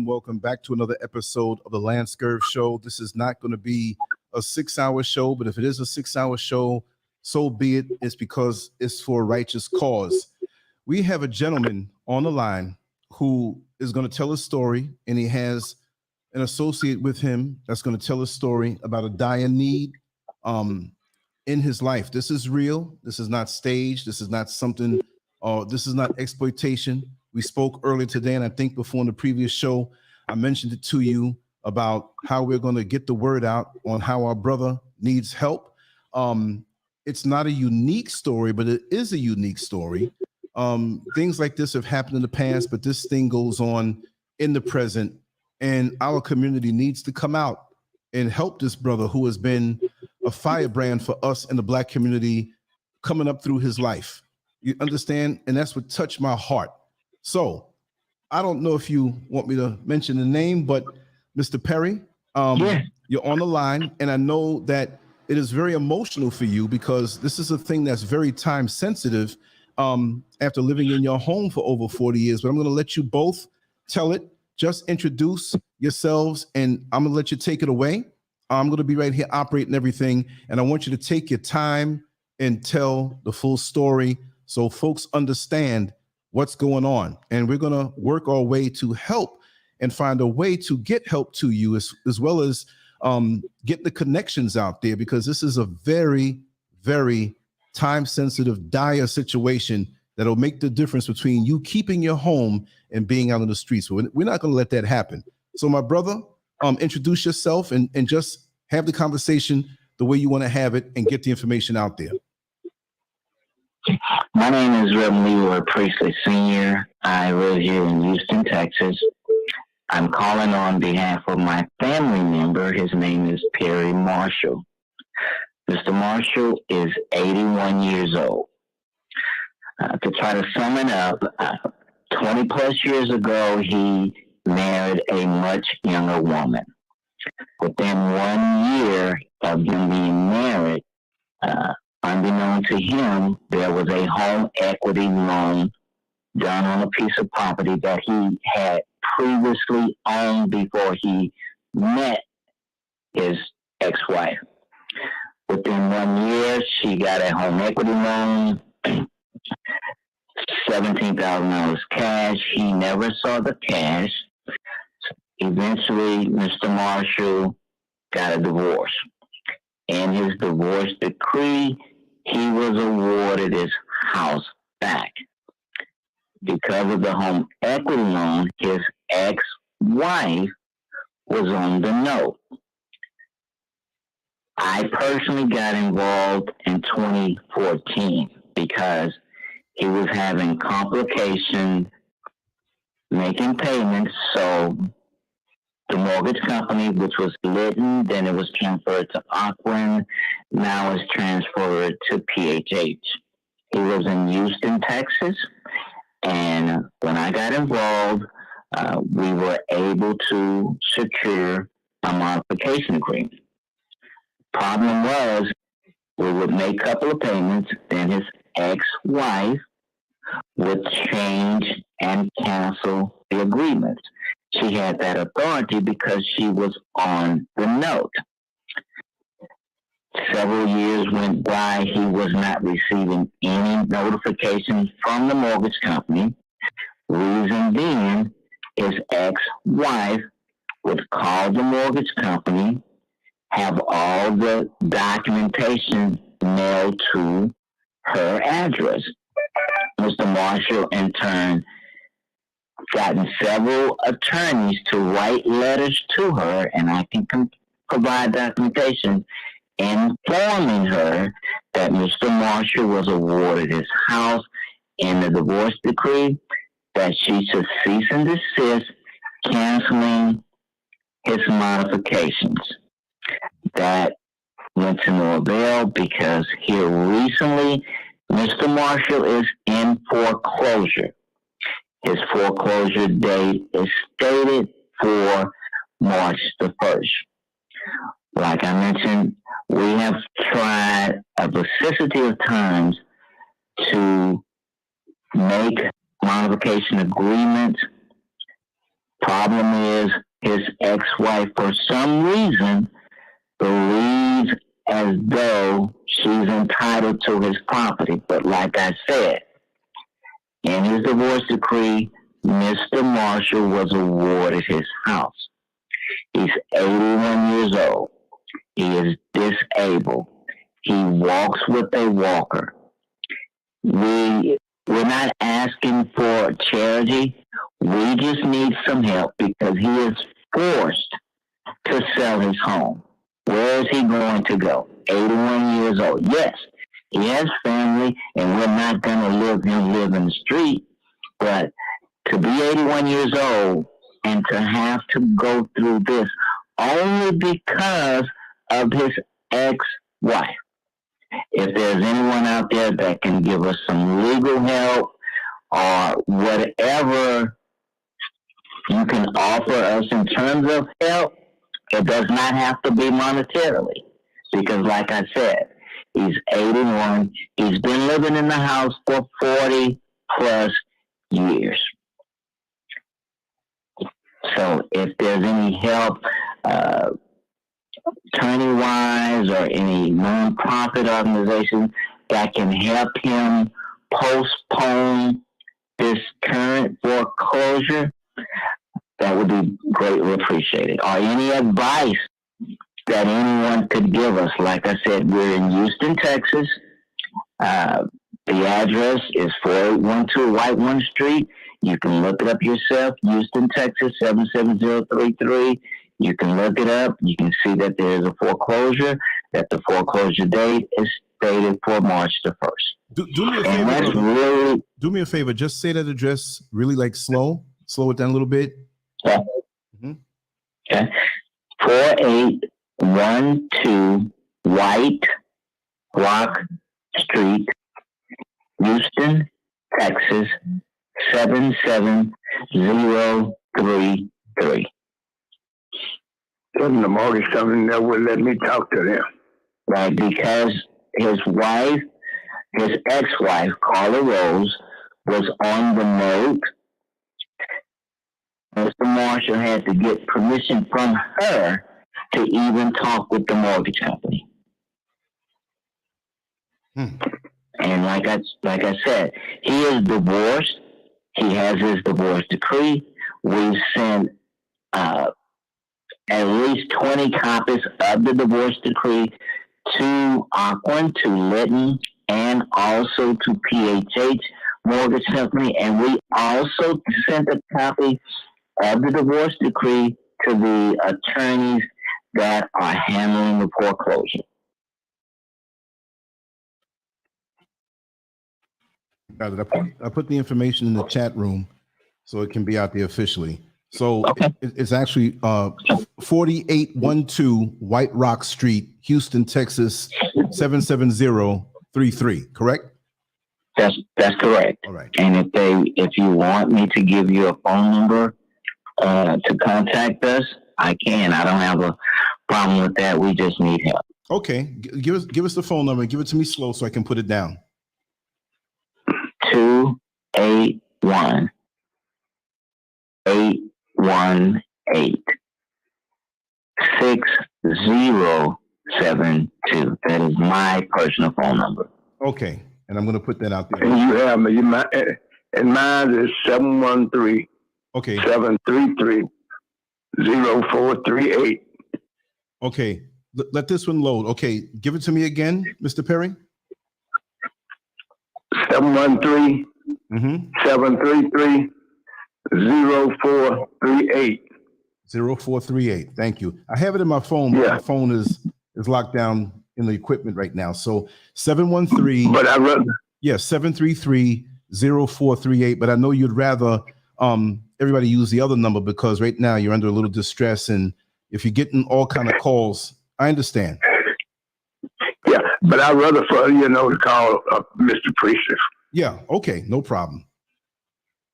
Welcome back to another episode of the TheLanceScurvShow. This is not going to be a 6-hour show, but if it is a 6-hour show, so be it. It's because it's for a righteous cause. We have a gentleman on the line who is going to tell a story, and he has an associate with him that's going to tell a story about a dire need in his life. This is real. This is not staged. This is not something, this is not exploitation. We spoke earlier today, and I think before in the previous show, I mentioned it to you about how we're going to get the word out on how our brother needs help. It's not a unique story, but it is a unique story. Things like this have happened in the past, but this thing goes on in the present, and our community needs to come out and help this brother who has been a firebrand for us in the Black community coming up through his life. You understand? And that's what touched my heart. So I don't know if you want me to mention the name, but Mr. Perry, you're on the line, and I know that it is very emotional for you because this is a thing that's very time sensitive after living in your home for over 40 years. But I'm going to let you both tell it. Just introduce yourselves, and I'm going to let you take it away. I'm going to be right here operating everything, and I want you to take your time and tell the full story so folks understand what's going on. And we're going to work our way to help and find a way to get help to you as well as get the connections out there, because this is a very, very time-sensitive, dire situation that'll make the difference between you keeping your home and being out on the streets. So we're not going to let that happen. So my brother, introduce yourself and just have the conversation the way you want to have it and get the information out there. My name is Reverend Leroy Priestley Sr. I live here in Houston, Texas. I'm calling on behalf of my family member. His name is Perry Marshall. Mr. Marshall is 81 years old. To try to sum it up, 20 plus years ago, he married a much younger woman. Within 1 year of them being married, unbeknown to him, there was a home equity loan done on a piece of property that he had previously owned before he met his ex-wife. Within 1 year, she got a home equity loan, $17,000 cash. He never saw the cash. Eventually, Mr. Marshall got a divorce. In his divorce decree, he was awarded his house back. Because of the home equity loan, his ex-wife was on the note. I personally got involved in 2014 because he was having complications making payments. So the mortgage company, which was Lytton, then it was transferred to Aquin, now it's transferred to PHH. He lives in Houston, Texas, and when I got involved, we were able to secure a modification agreement. Problem was, we would make a couple of payments, then his ex-wife would change and cancel the agreement. She had that authority because she was on the note. Several years went by. He was not receiving any notifications from the mortgage company. Reason being, his ex-wife would call the mortgage company, have all the documentation mailed to her address. Mr. Marshall, in turn, gotten several attorneys to write letters to her, and I can provide documentation informing her that Mr. Marshall was awarded his house in the divorce decree, that she should cease and desist, canceling his modifications. That went to no avail because here recently, Mr. Marshall is in foreclosure. His foreclosure date is stated for March the 1st. Like I mentioned, we have tried a vicissitude of times to make modification agreements. Problem is, his ex-wife, for some reason, believes as though she's entitled to his property. But like I said, in his divorce decree, Mr. Marshall was awarded his house. He's 81 years old. He is disabled. He walks with a walker. We're not asking for charity. We just need some help because he is forced to sell his home. Where is he going to go? 81 years old. Yes, he has family, and we're not going to live in the street. But to be 81 years old and to have to go through this only because of his ex-wife. If there's anyone out there that can give us some legal help or whatever you can offer us in terms of help, it does not have to be monetarily. Because like I said, he's 81. He's been living in the house for 40 plus years. So if there's any help, attorney-wise or any non-profit organization that can help him postpone this current foreclosure, that would be greatly appreciated. Or any advice that anyone could give us. Like I said, we're in Houston, Texas. The address is 4812 White 1 Street. You can look it up yourself, Houston, Texas, 77033. You can look it up. You can see that there is a foreclosure, that the foreclosure date is stated for March the 1st. Do me a favor. Do me a favor. Just say that address really like slow. Slow it down a little bit. Yeah. Mm-hmm. Okay. 4812 White Rock Street, Houston, Texas, 77033. The mortgage company never let me talk to them. Right, because his wife, his ex-wife, Carla Rose, was on the note. Mr. Marshall had to get permission from her to even talk with the mortgage company. And like I said, he is divorced. He has his divorce decree. We've sent at least 20 copies of the divorce decree to Aquin, to Litton, and also to PHH Mortgage Company. And we also sent a copy of the divorce decree to the attorneys that are handling the foreclosure. Got it. I put the information in the chat room so it can be out there officially. So okay. It's actually 4812 White Rock Street, Houston, Texas, 77033, correct? That's correct. All right. And if you want me to give you a phone number to contact us, I can. I don't have a problem with that. We just need help. Okay. Give us the phone number. Give it to me slow so I can put it down. 281 818 6006. 872. That is my personal phone number. Okay, and I'm going to put that out there. And you have me. And mine is 713 Okay. 733 0438. Okay, let this one load. Okay, give it to me again, Mr. Perry. 713 733 0438. 0438. Thank you. I have it in my phone, but my phone is locked down in the equipment right now. So 713. But I rather. Yeah, 733 0438. But I know you'd rather everybody use the other number because right now you're under a little distress, and if you're getting all kind of calls, I understand. Yeah, but I'd rather for to call Mr. Priester. Yeah. Okay. No problem.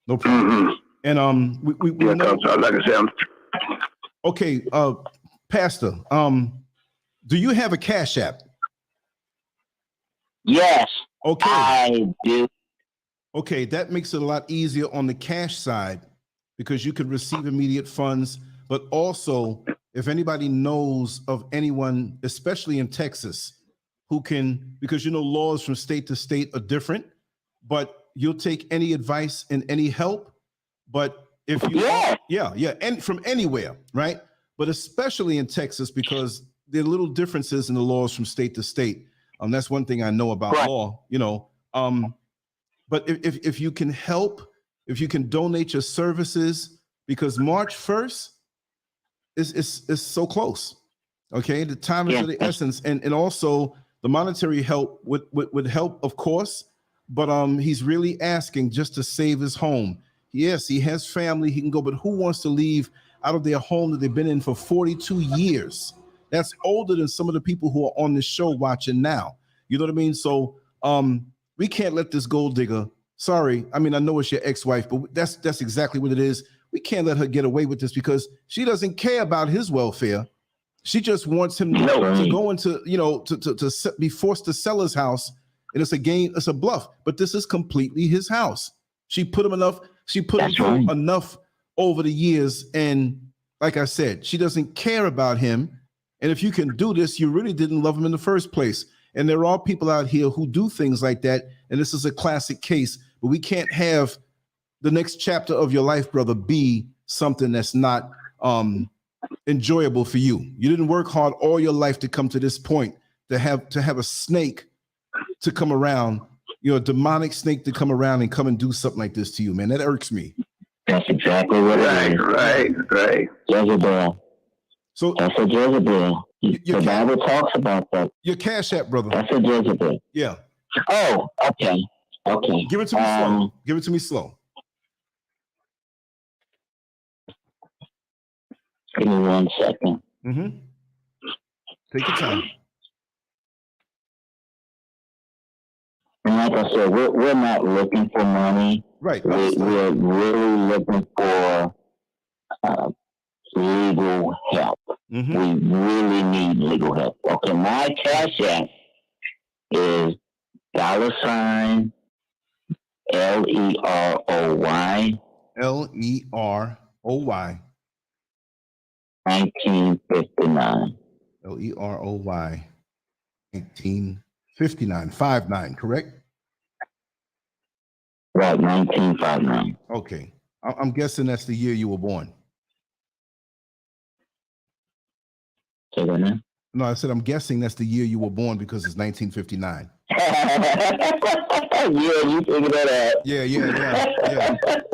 No problem. And we know, like I said, okay, Pastor, do you have a Cash App? Yes. Okay. I do. Okay, that makes it a lot easier on the cash side because you could receive immediate funds, but also if anybody knows of anyone, especially in Texas, who can, because laws from state to state are different, but you'll take any advice and any help. But if you, and from anywhere, right? But especially in Texas, because there are little differences in the laws from state to state. That's one thing I know about law, but if you can help, if you can donate your services, because March 1st is so close. Okay, the time is of the essence, and also the monetary help would help, of course, but he's really asking just to save his home. Yes, he has family, he can go, but who wants to leave out of their home that they've been in for 42 years? That's older than some of the people who are on this show watching now. You know what I mean? So we can't let this gold digger, sorry, I mean, I know it's your ex-wife, but that's exactly what it is. We can't let her get away with this because she doesn't care about his welfare. She just wants him to go into, to be forced to sell his house. And it's a game, it's a bluff, but this is completely his house. She put him enough over the years. And like I said, she doesn't care about him. And if you can do this, you really didn't love him in the first place. And there are people out here who do things like that. And this is a classic case, but we can't have the next chapter of your life, brother, be something that's not enjoyable for you. You didn't work hard all your life to come to this point, to have a snake to come around, a demonic snake to come around and come and do something like this to you, man. That irks me. That's exactly what it is. Right. Jezebel. So that's a Jezebel. The Bible talks about that. Your Cash App, brother. That's a Jezebel. Yeah. Oh, okay. Give it to me slow. Give it to me slow. Give me 1 second. Take your time. And like I said, we're not looking for money. Right. We're really looking for legal help. We really need legal help. Okay, my Cash App is $LEROY. LEROY. 1959. LEROY 1959. 59, correct? Right, 1959. Okay. I'm guessing that's the year you were born. Say that now? No, I said I'm guessing that's the year you were born because it's 1959. Yeah, you figured that out.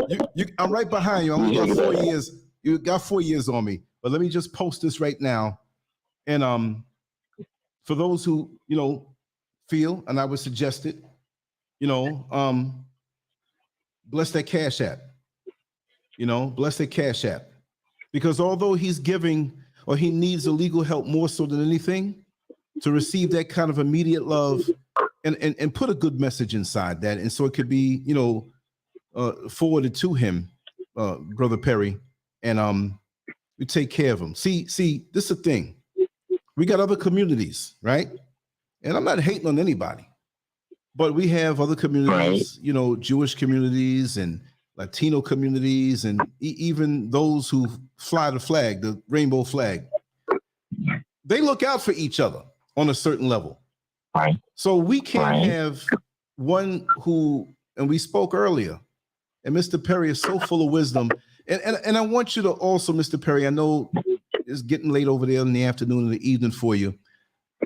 Yeah. I'm right behind you. You got 4 years. You got 4 years on me. But let me just post this right now. And for those who feel, and I would suggest it, bless that Cash App. Bless that Cash App. Because although he's giving, or he needs the legal help more so than anything, to receive that kind of immediate love and put a good message inside that. And so it could be, forwarded to him, Brother Perry, and we take care of him. See, this is the thing. We got other communities, right? And I'm not hating on anybody, but we have other communities, Jewish communities and Latino communities, and even those who fly the flag, the rainbow flag. They look out for each other. on a certain level. Right. So we can't Right. have one who, and we spoke earlier, and Mr. Perry is so full of wisdom. And I want you to also, Mr. Perry, I know it's getting late over there in the afternoon and the evening for you.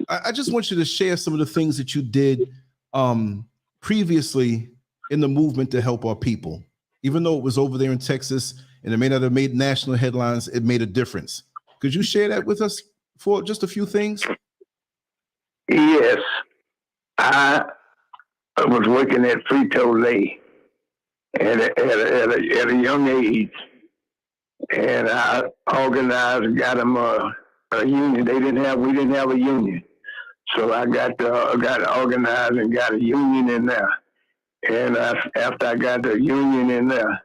I just want you to share some of the things that you did previously in the movement to help our people. Even though it was over there in Texas and it may not have made national headlines, it made a difference. Could you share that with us for just a few things? Yes, I was working at Frito-Lay at a young age, and I organized and got them a union. We didn't have a union, so I got organized and got a union in there. And after I got the union in there,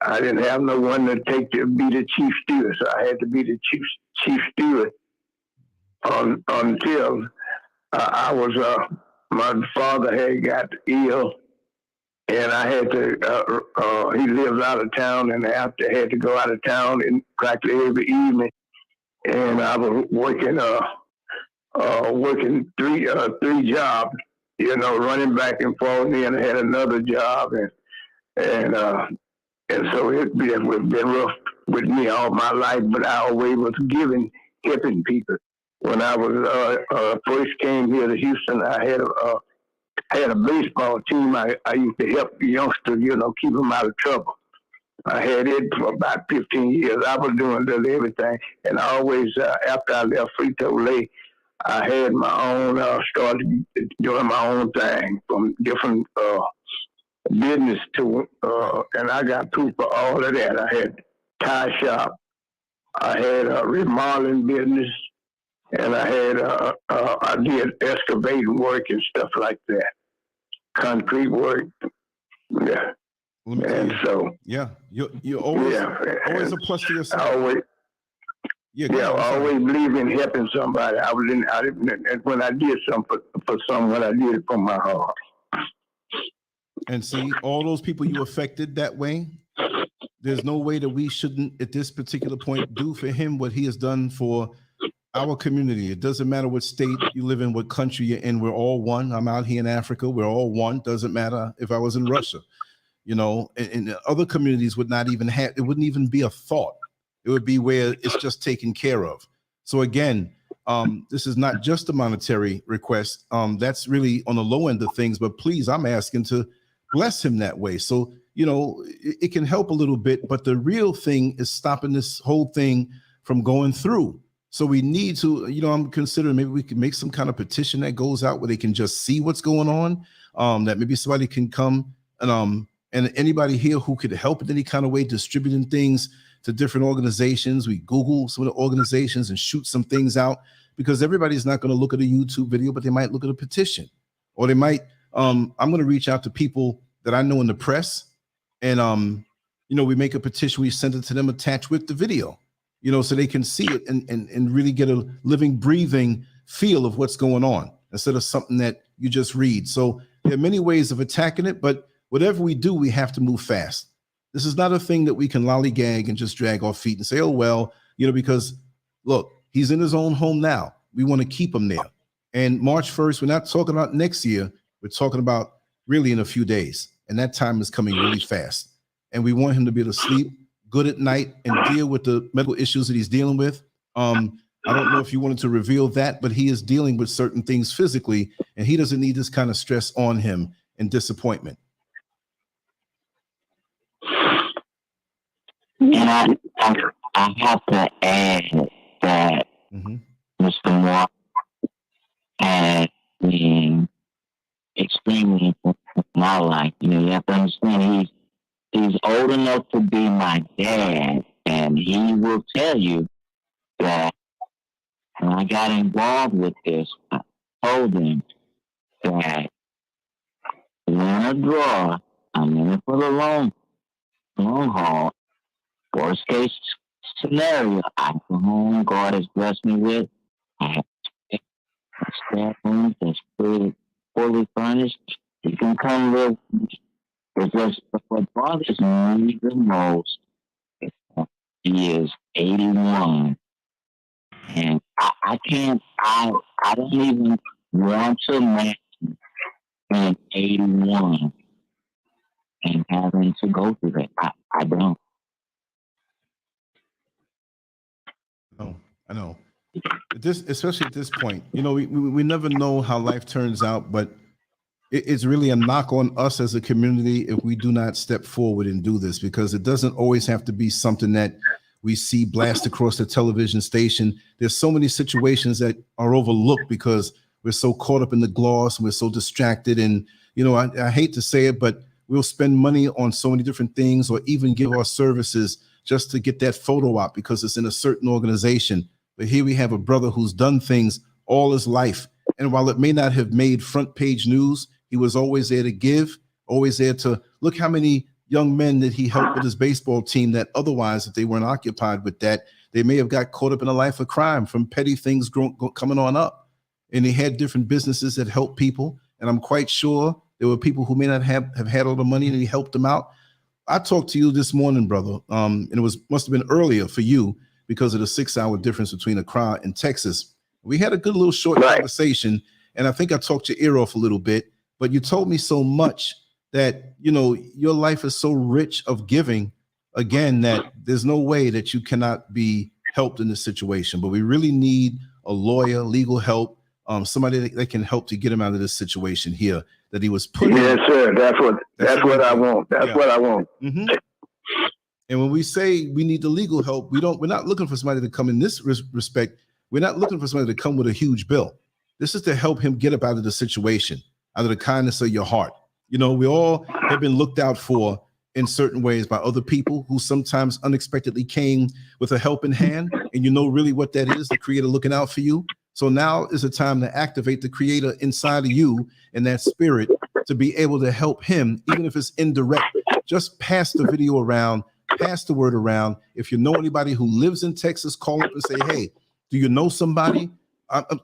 I didn't have no one to be the chief steward, so I had to be the chief steward until I was. My father had got ill, and I had to. He lives out of town, and I had to go out of town and practically every evening. And I was working three jobs, running back and forth. And then I had another job, and so it's been rough with me all my life. But I always was helping people. When I was first came here to Houston, I had a baseball team. I used to help the youngsters, keep them out of trouble. I had it for about 15 years. I was doing everything. And I always, after I left Frito-Lay, I had my own, started doing my own thing from different business to, and I got proof for all of that. I had CASHAPP. I had a remodeling business. And I did excavating work and stuff like that. Concrete work. Yeah. And so. Yeah. You're always a plus to yourself. I always believe in helping somebody. And when I did something for someone, I did it from my heart. And see, all those people you affected that way, there's no way that we shouldn't, at this particular point, do for him what he has done for our community. It doesn't matter what state you live in, what country you're in. We're all one. I'm out here in Africa. We're all one. Doesn't matter if I was in Russia, and other communities would not even have, it wouldn't even be a thought. It would be where it's just taken care of. So again, this is not just a monetary request. That's really on the low end of things, but please, I'm asking to bless him that way. So, it can help a little bit, but the real thing is stopping this whole thing from going through. So we need to, I'm considering maybe we can make some kind of petition that goes out where they can just see what's going on, that maybe somebody can come and anybody here who could help in any kind of way, distributing things to different organizations. We Google some of the organizations and shoot some things out, because everybody's not going to look at a YouTube video, but they might look at a petition, or they might, I'm going to reach out to people that I know in the press, and, we make a petition, we send it to them attached with the video, so they can see it and really get a living, breathing feel of what's going on, instead of something that you just read. So there are many ways of attacking it, but whatever we do, we have to move fast. This is not a thing that we can lollygag and just drag our feet and say, oh, well, because look, he's in his own home now. We want to keep him there. And March 1st, we're not talking about next year. We're talking about really in a few days. And that time is coming really fast. And we want him to be able to sleep good at night and deal with the medical issues that he's dealing with. I don't know if you wanted to reveal that, but he is dealing with certain things physically, and he doesn't need this kind of stress on him and disappointment. And I have to add that Mr. Moore has been extremely important in my life. You have to understand he's old enough to be my dad, and he will tell you that when I got involved with this, I told him that when I draw, I'm in it for the long haul. Worst case scenario, I come home, God has blessed me with. I have a staff room that's fully furnished. You can come live. Because what bothers me the most is he is 81. And I can't, I don't even want to man in 81 and having to go through that. I don't. I know. Especially at this point, we never know how life turns out, but it's really a knock on us as a community if we do not step forward and do this, because it doesn't always have to be something that we see blast across the television station. There's so many situations that are overlooked because we're so caught up in the gloss and we're so distracted. And, I hate to say it, but we'll spend money on so many different things, or even give our services just to get that photo op because it's in a certain organization. But here we have a brother who's done things all his life. And while it may not have made front page news, he was always there to give, always there to look how many young men that he helped with his baseball team that otherwise, if they weren't occupied with that, they may have got caught up in a life of crime from petty things coming on up. And he had different businesses that helped people. And I'm quite sure there were people who may not have had all the money and he helped them out. I talked to you this morning, brother, and it must have been earlier for you because of the 6-hour difference between Accra and Texas. We had a good little short conversation, and I think I talked your ear off a little bit, but you told me so much that, your life is so rich of giving, again, that there's no way that you cannot be helped in this situation. But we really need a lawyer, legal help, somebody that can help to get him out of this situation here that he was put in. Yes, sir. That's what I want. That's what I want. Mm-hmm. And when we say we need the legal help, we're not looking for somebody to come in this respect. We're not looking for somebody to come with a huge bill. This is to help him get up out of the situation, out of the kindness of your heart. We all have been looked out for in certain ways by other people who sometimes unexpectedly came with a helping hand. And you know really what that is, the Creator looking out for you. So now is the time to activate the Creator inside of you and that spirit to be able to help him, even if it's indirect. Just pass the video around, pass the word around. If you know anybody who lives in Texas, call up and say, hey, do you know somebody?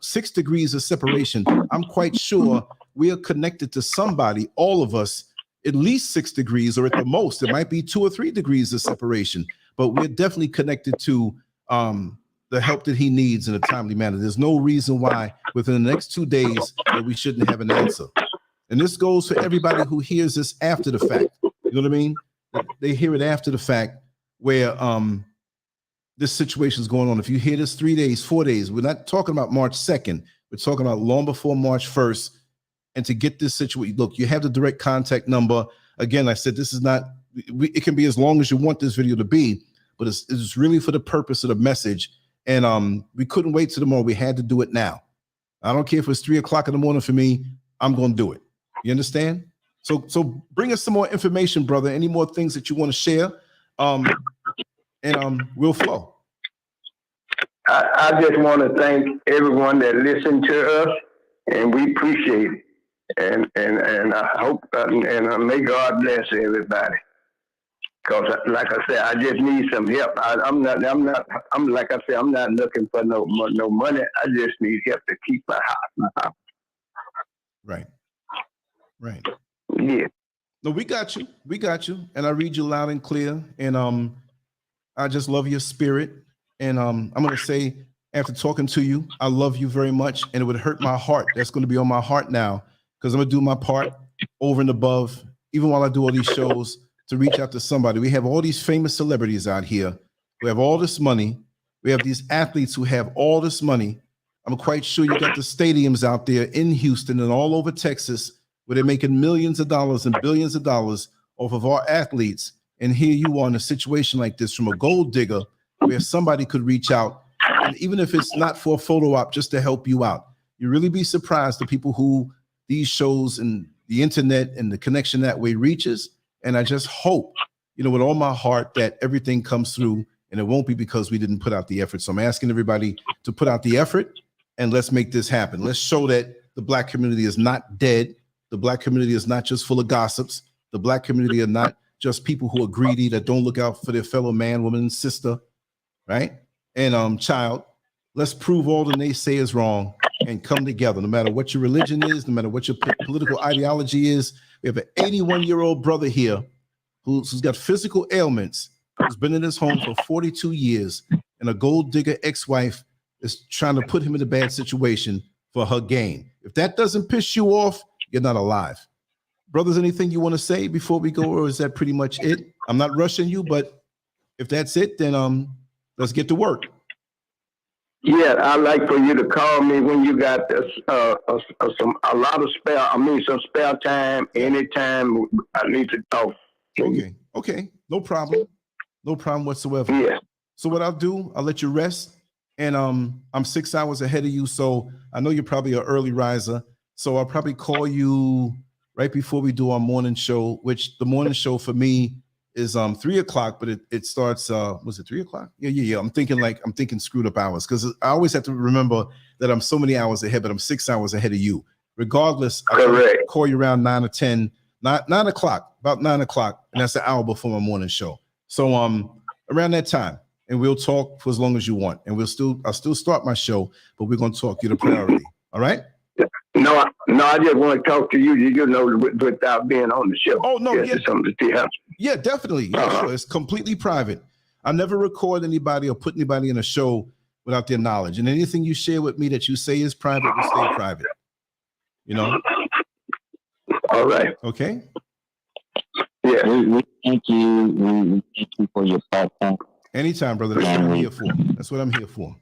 6 degrees of separation. I'm quite sure we are connected to somebody, all of us, at least 6 degrees, or at the most, it might be 2 or 3 degrees of separation. But we're definitely connected to the help that he needs in a timely manner. There's no reason why within the next 2 days that we shouldn't have an answer. And this goes for everybody who hears this after the fact. You know what I mean? They hear it after the fact where this situation is going on. If you hear this 3 days, 4 days, we're not talking about March 2nd. We're talking about long before March 1st. And to get this situation, look, you have the direct contact number. Again, I said, this is not, it can be as long as you want this video to be, but it's really for the purpose of the message. And we couldn't wait till tomorrow. We had to do it now. I don't care if it's 3 o'clock in the morning for me. I'm going to do it. You understand? So bring us some more information, brother. Any more things that you want to share? And we'll flow. I just want to thank everyone that listened to us, and we appreciate it. And I hope and may God bless everybody. Because like I said, I just need some help. I'm not looking for no money. I just need help to keep my house. Right. Yeah. No, we got you. And I read you loud and clear. And I just love your spirit. And I'm going to say, after talking to you, I love you very much. And it would hurt my heart. That's going to be on my heart now, because I'm going to do my part over and above, even while I do all these shows, to reach out to somebody. We have all these famous celebrities out here who have all this money. We have these athletes who have all this money. I'm quite sure you got the stadiums out there in Houston and all over Texas where they're making millions of dollars and billions of dollars off of our athletes. And here you are in a situation like this from a gold digger where somebody could reach out. And even if it's not for a photo op, just to help you out, you really be surprised the people who these shows and the internet and the connection that way reaches. And I just hope, with all my heart, that everything comes through, and it won't be because we didn't put out the effort. So I'm asking everybody to put out the effort, and let's make this happen. Let's show that the Black community is not dead. The Black community is not just full of gossips. The Black community are not just people who are greedy, that don't look out for their fellow man, woman, and sister, right? And child, let's prove all the naysayers wrong and come together, no matter what your religion is, no matter what your political ideology is. We have an 81-year-old brother here who's got physical ailments, who's been in his home for 42 years, and a gold digger ex-wife is trying to put him in a bad situation for her game. If that doesn't piss you off, you're not alive. Brothers, anything you want to say before we go, or is that pretty much it? I'm not rushing you, but if that's it, then let's get to work. Yeah, I'd like for you to call me when you got this, some spare time. Anytime I need to talk. Okay, no problem whatsoever. Yeah. So what I'll do, I'll let you rest, and I'm 6 hours ahead of you, so I know you're probably an early riser. So I'll probably call you right before we do our morning show, which the morning show for me is 3 o'clock, but it starts was it 3 o'clock? Yeah. I'm thinking screwed up hours, because I always have to remember that I'm so many hours ahead, but I'm 6 hours ahead of you. Regardless, I'll call you around 9 or 10, 9 o'clock, about 9 o'clock, and that's an hour before my morning show. So around that time, and we'll talk for as long as you want, and I'll still start my show, but we're gonna talk. You're the priority. All right? No, I just want to talk to you, without being on the show. Oh, no, yeah. Something to see how. Yeah, definitely. Yeah, sure. It's completely private. I never record anybody or put anybody in a show without their knowledge. And anything you share with me that you say is private will stay private. You know? All right. Okay? Yeah. We thank you. We thank you for your platform. Anytime, brother. That's what I'm here for. That's what I'm here for.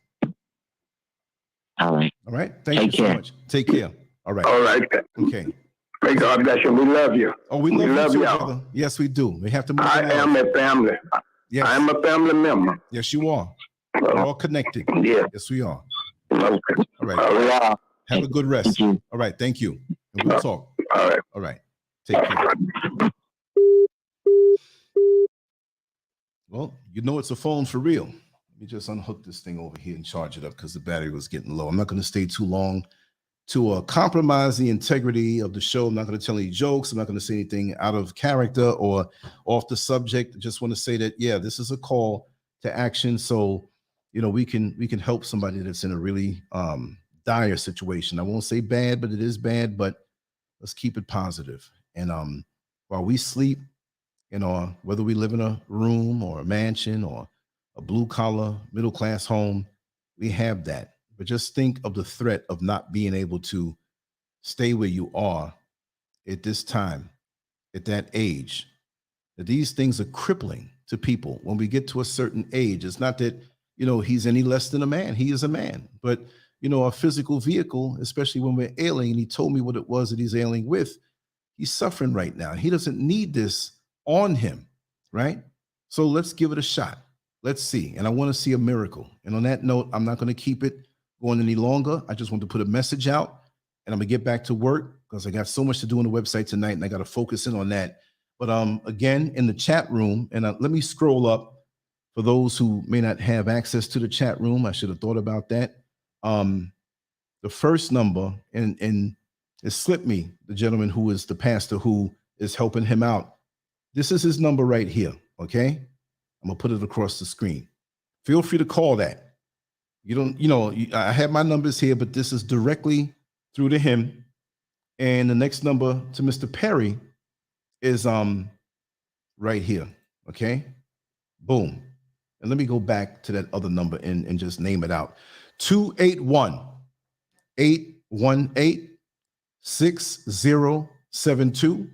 All right. All right. Thank you so much. Take care. All right. All right. Okay. May God bless you. We love you. Oh, we love you too, brother. Yes, we do. We have to move on. I am a family. Yes. I am a family member. Yes, you are. We're all connected. Yeah. Yes, we are. Okay. All right. Have a good rest. All right. Thank you. And we'll talk. All right. All right. Take care. Well, you know it's a phone for real. Let me just unhook this thing over here and charge it up because the battery was getting low. I'm not going to stay too long to compromise the integrity of the show. I'm not going to tell any jokes. I'm not going to say anything out of character or off the subject. I just want to say that, yeah, this is a call to action. So, we can help somebody that's in a really dire situation. I won't say bad, but it is bad, but let's keep it positive. And while we sleep, whether we live in a room or a mansion or a blue collar, middle class home, we have that. But just think of the threat of not being able to stay where you are at this time, at that age. That these things are crippling to people. When we get to a certain age, it's not that, he's any less than a man. He is a man. But, a physical vehicle, especially when we're ailing, and he told me what it was that he's ailing with, he's suffering right now. He doesn't need this on him, right? So let's give it a shot. Let's see. And I want to see a miracle. And on that note, I'm not going to keep it going any longer. I just want to put a message out, and I'm gonna get back to work because I got so much to do on the website tonight, and I got to focus in on that. But again, in the chat room, and let me scroll up for those who may not have access to the chat room. I should have thought about that. The first number, and it slipped me, the gentleman who is the pastor who is helping him out. This is his number right here. Okay, I'm gonna put it across the screen. Feel free to call that. I have my numbers here, but this is directly through to him. And the next number to Mr. Perry is right here. Okay. Boom. And let me go back to that other number and just name it out. 281-818-6072.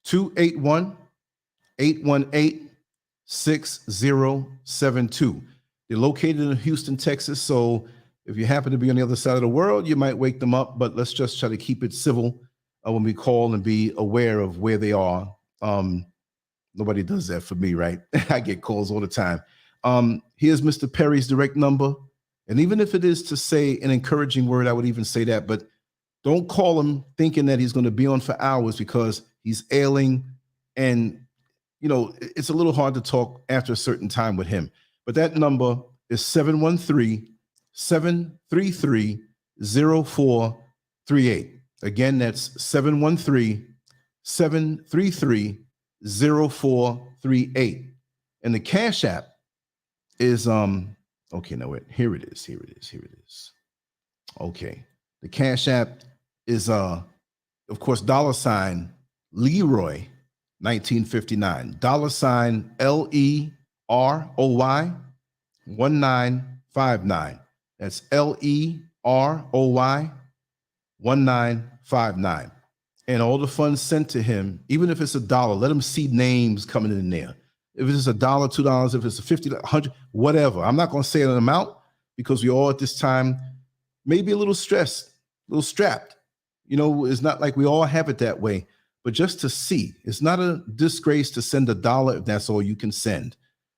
281-818-6072. They're located in Houston, Texas. So if you happen to be on the other side of the world, you might wake them up, but let's just try to keep it civil when we call and be aware of where they are. Nobody does that for me, right? I get calls all the time. Here's Mr. Perry's direct number. And even if it is to say an encouraging word, I would even say that, but don't call him thinking that he's going to be on for hours because he's ailing. And, it's a little hard to talk after a certain time with him. But that number is 713-733-0438. Again, that's 713-733-0438. And the Cash App is okay, now wait, here it is. Okay. The Cash App is of course $ Leroy 1959. $ LEROY 1959. That's LEROY 1959. And all the funds sent to him, even if it's $1, let him see names coming in there. If it's $1, $2, if it's a 50, 100, whatever. I'm not going to say an amount because we all at this time may be a little stressed, a little strapped. You know, it's not like we all have it that way, but just to see. It's not a disgrace to send $1 if that's all you can send.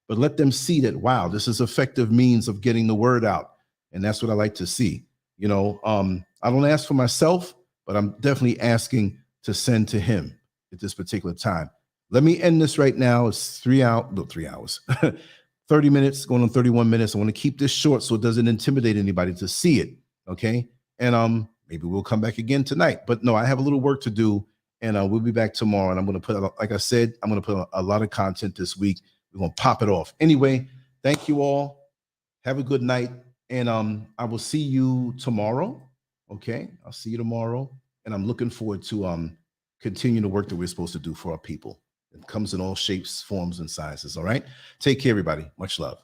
But let them see that, wow, this is effective means of getting the word out. And that's what I like to see. You know, I don't ask for myself, but I'm definitely asking to send to him at this particular time. Let me end this right now. It's 3 hours, 30 minutes, going on 31 minutes. I want to keep this short so it doesn't intimidate anybody to see it, okay? And maybe we'll come back again tonight. But no, I have a little work to do, and we'll be back tomorrow. And I'm going to put, like I said, I'm going to put a lot of content this week. We're going to pop it off. Anyway, thank you all. Have a good night. And I will see you tomorrow. Okay, I'll see you tomorrow. And I'm looking forward to continuing the work that we're supposed to do for our people. It comes in all shapes, forms, and sizes. All right. Take care, everybody. Much love.